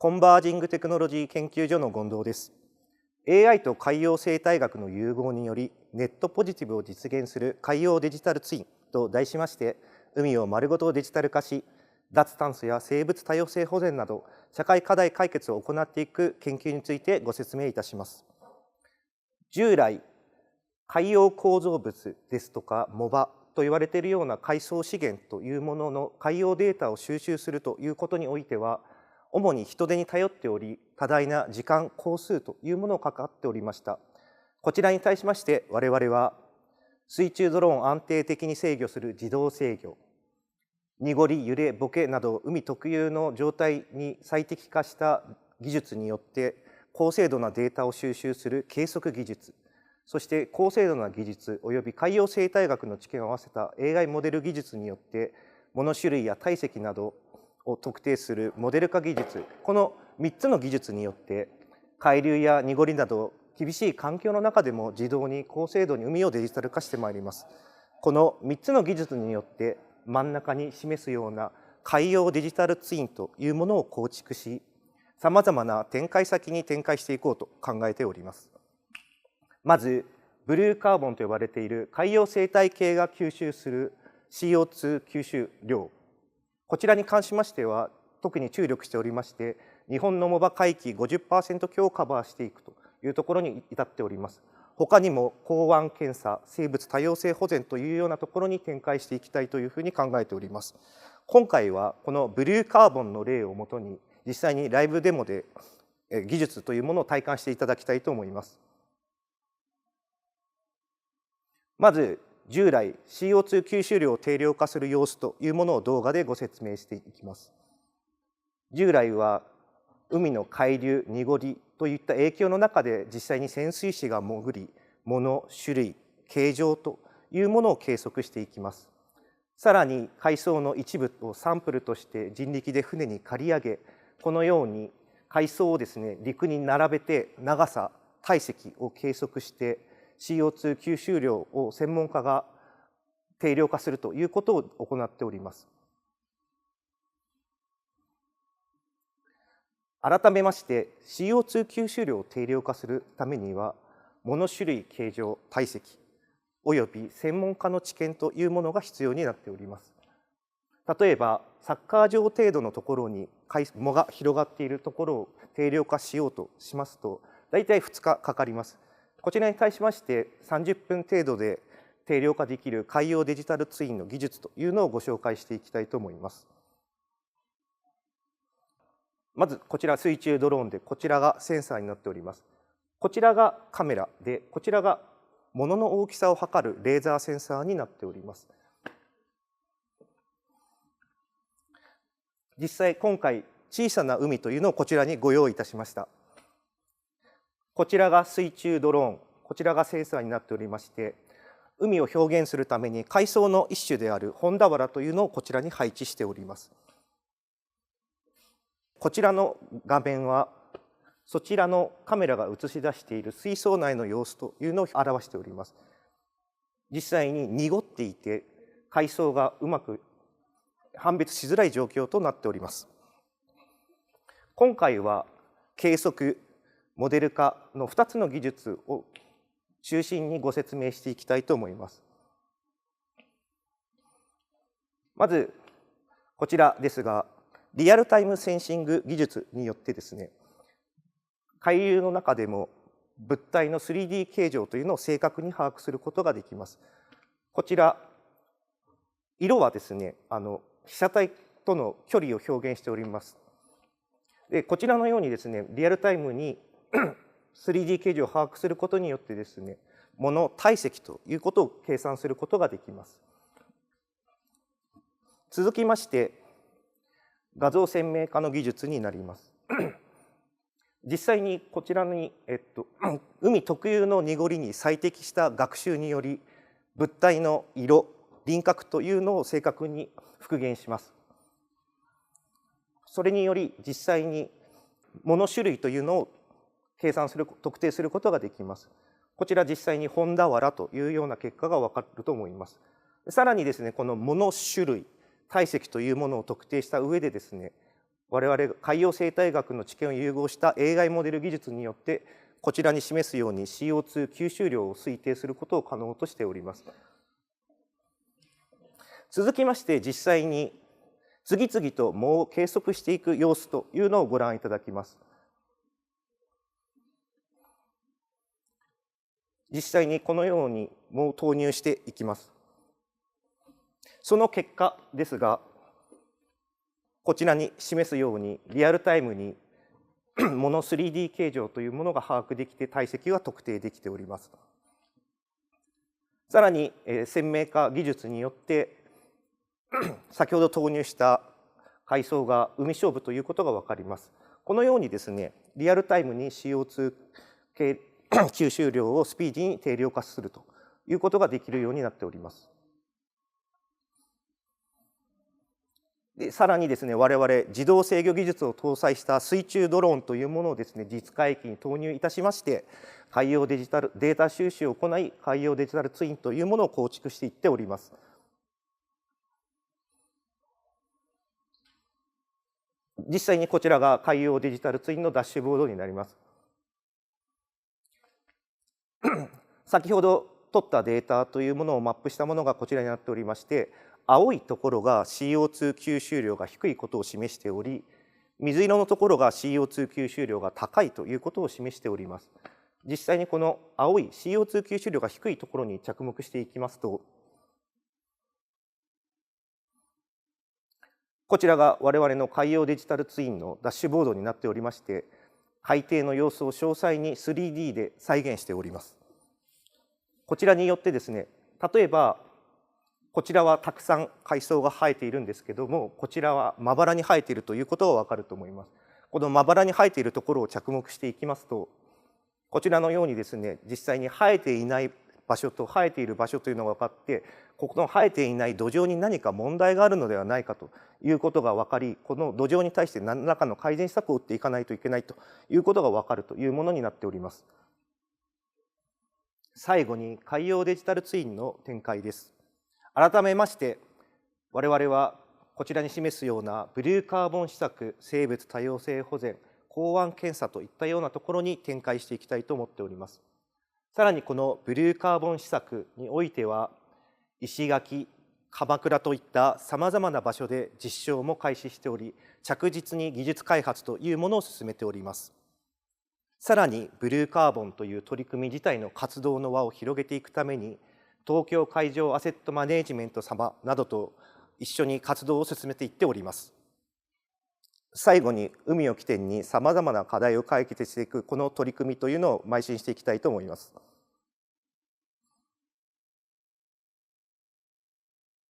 コンバージングテクノロジー研究所の権藤です。AI と海洋生態学の融合により、ネットポジティブを実現する海洋デジタルツインと題しまして、海を丸ごとデジタル化し、脱炭素や生物多様性保全など、社会課題解決を行っていく研究についてご説明いたします。従来、海洋構造物ですとか、藻場と言われているような海藻資源というものの海洋データを収集するということにおいては、主に人手に頼っており、多大な時間、工数というものをかかっておりました。こちらに対しまして、我々は、水中ドローンを安定的に制御する自動制御、濁り、揺れ、ボケなど、海特有の状態に最適化した技術によって、高精度なデータを収集する計測技術、そして高精度な技術及び海洋生態学の知見を合わせた AI モデル技術によって、物種類や体積などを特定するモデル化技術、この3つの技術によって海流や濁りなど厳しい環境の中でも自動に高精度に海をデジタル化してまいります。この3つの技術によって真ん中に示すような海洋デジタルツインというものを構築し、さまざまな展開先に展開していこうと考えております。まずブルーカーボンと呼ばれている海洋生態系が吸収する CO2 吸収量、こちらに関しましては、特に注力しておりまして、日本の藻場海域 50% 強をカバーしていくというところに至っております。他にも港湾検査、生物多様性保全というようなところに展開していきたいというふうに考えております。今回はこのブルーカーボンの例をもとに、実際にライブデモで技術というものを体感していただきたいと思います。まず、従来 CO2 吸収量を定量化する様子というものを動画でご説明していきます。従来は海の海流、濁りといった影響の中で実際に潜水士が潜り、物、種類、形状というものを計測していきます。さらに海藻の一部をサンプルとして人力で船に借り上げ、このように海藻をですね、陸に並べて長さ、体積を計測して、CO2 吸収量を専門家が定量化するということを行っております。改めまして CO2 吸収量を定量化するためには、物種類、形状、体積および専門家の知見というものが必要になっております。例えばサッカー場程度のところに藻が広がっているところを定量化しようとしますと、大体2日かかります。こちらに対しまして30分程度で定量化できる海洋デジタルツインの技術というのをご紹介していきたいと思います。まずこちら水中ドローンで、こちらがセンサーになっております。こちらがカメラで、こちらが物の大きさを測るレーザーセンサーになっております。実際今回小さな海というのをこちらにご用意いたしました。こちらが水中ドローン、こちらがセンサーになっておりまして、海を表現するために海藻の一種であるホンダワラというのをこちらに配置しております。こちらの画面は、そちらのカメラが映し出している水槽内の様子というのを表しております。実際に濁っていて、海藻がうまく判別しづらい状況となっております。今回は計測、モデル化の2つの技術を中心にご説明していきたいと思います。まずこちらですが、リアルタイムセンシング技術によってですね、海流の中でも物体の 3D 形状というのを正確に把握することができます。こちら、色はですね、被写体との距離を表現しております。でこちらのようにですね、リアルタイムに3D 形状を把握することによってですね、物、体積ということを計算することができます。続きまして、画像鮮明化の技術になります。実際にこちらに、海特有の濁りに最適した学習により、物体の色、輪郭というのを正確に復元します。それにより実際に物種類というのを計算する、特定することができます。こちら実際にホンダワラというような結果が分かると思います。さらにですね、この物種類、体積というものを特定した上でですね、我々が海洋生態学の知見を融合した AI モデル技術によってこちらに示すように CO2 吸収量を推定することを可能としております。続きまして実際に次々と藻を計測していく様子というのをご覧いただきます。実際にこのように藻を投入していきます。その結果ですが、こちらに示すようにリアルタイムに藻の 3D 形状というものが把握できて体積が特定できております。さらに鮮明化技術によって先ほど投入した海藻が海勝負ということが分かります。このようにですね、リアルタイムに CO2 吸収量をスピーディーに定量化するということができるようになっております。でさらにですね、我々自動制御技術を搭載した水中ドローンというものをですね、実海域に投入いたしまして、海洋デジタルデータ収集を行い、海洋デジタルツインというものを構築していっております。実際にこちらが海洋デジタルツインのダッシュボードになります。先ほど取ったデータというものをマップしたものがこちらになっておりまして、青いところが CO2 吸収量が低いことを示しており、水色のところが CO2 吸収量が高いということを示しております。実際にこの青い CO2 吸収量が低いところに着目していきますと、こちらが我々の海洋デジタルツインのダッシュボードになっておりまして、海底の様子を詳細に 3D で再現しております。こちらによってですね、例えばこちらはたくさん海藻が生えているんですけども、こちらはまばらに生えているということがわかると思います。このまばらに生えているところを着目していきますと、こちらのようにですね、実際に生えていない場所と生えている場所というのが分かって、ここの生えていない土壌に何か問題があるのではないかということが分かり、この土壌に対して何らかの改善策を打っていかないといけないということが分かるというものになっております。最後に海洋デジタルツインの展開です。改めまして我々はこちらに示すようなブルーカーボン施策、生物多様性保全、港湾検査といったようなところに展開していきたいと思っております。さらにこのブルーカーボン施策においては、石垣、鎌倉といったさまざまな場所で実証も開始しており、着実に技術開発というものを進めております。さらにブルーカーボンという取り組み自体の活動の輪を広げていくために、東京海上アセットマネージメント様などと一緒に活動を進めていっております。最後に海を起点にさまざまな課題を解決していくこの取り組みというのを邁進していきたいと思います。